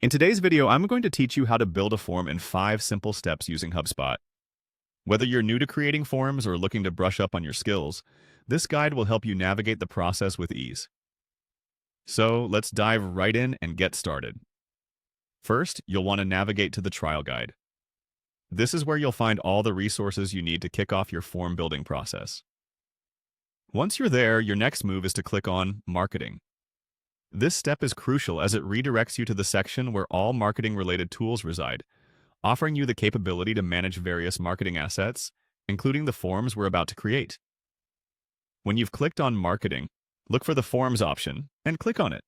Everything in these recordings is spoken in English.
In today's video, I'm going to teach you how to build a form in 5 simple steps using HubSpot. Whether you're new to creating forms or looking to brush up on your skills, this guide will help you navigate the process with ease. So let's dive right in and get started. First, you'll want to navigate to the trial guide. This is where you'll find all the resources you need to kick off your form building process. Once you're there, your next move is to click on Marketing. This step is crucial as it redirects you to the section where all marketing-related tools reside, offering you the capability to manage various marketing assets, including the forms we're about to create. When you've clicked on Marketing, look for the Forms option and click on it.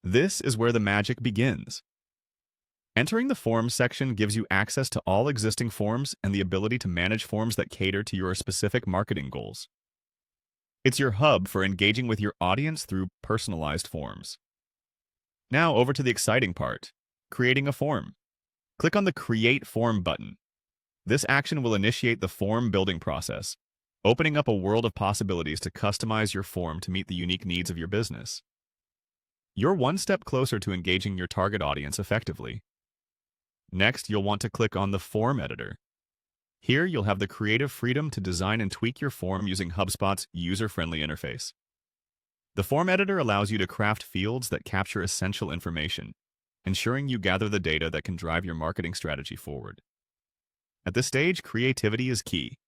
This is where the magic begins. Entering the Forms section gives you access to all existing forms and the ability to manage forms that cater to your specific marketing goals. It's your hub for engaging with your audience through personalized forms. Now over to the exciting part, creating a form. Click on the Create Form button. This action will initiate the form building process, opening up a world of possibilities to customize your form to meet the unique needs of your business. You're one step closer to engaging your target audience effectively. Next, you'll want to click on the Form Editor. Here, you'll have the creative freedom to design and tweak your form using HubSpot's user-friendly interface. The form editor allows you to craft fields that capture essential information, ensuring you gather the data that can drive your marketing strategy forward. At this stage, creativity is key.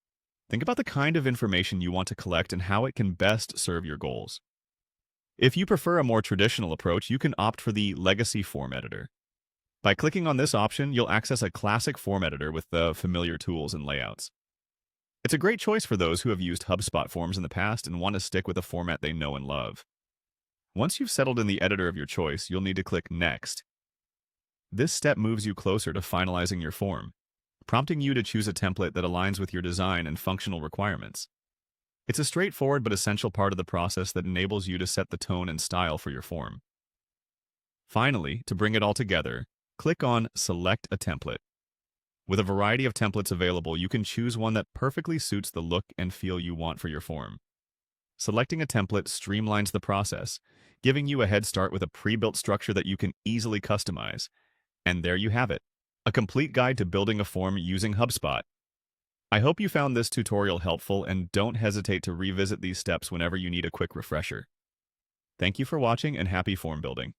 Think about the kind of information you want to collect and how it can best serve your goals. If you prefer a more traditional approach, you can opt for the Legacy Form Editor. By clicking on this option, you'll access a classic form editor with the familiar tools and layouts. It's a great choice for those who have used HubSpot forms in the past and want to stick with a format they know and love. Once you've settled in the editor of your choice, you'll need to click Next. This step moves you closer to finalizing your form, prompting you to choose a template that aligns with your design and functional requirements. It's a straightforward but essential part of the process that enables you to set the tone and style for your form. Finally, to bring it all together, click on Select a Template. With a variety of templates available, you can choose one that perfectly suits the look and feel you want for your form. Selecting a template streamlines the process, giving you a head start with a pre-built structure that you can easily customize. And there you have it, a complete guide to building a form using HubSpot. I hope you found this tutorial helpful and don't hesitate to revisit these steps whenever you need a quick refresher. Thank you for watching and happy form building.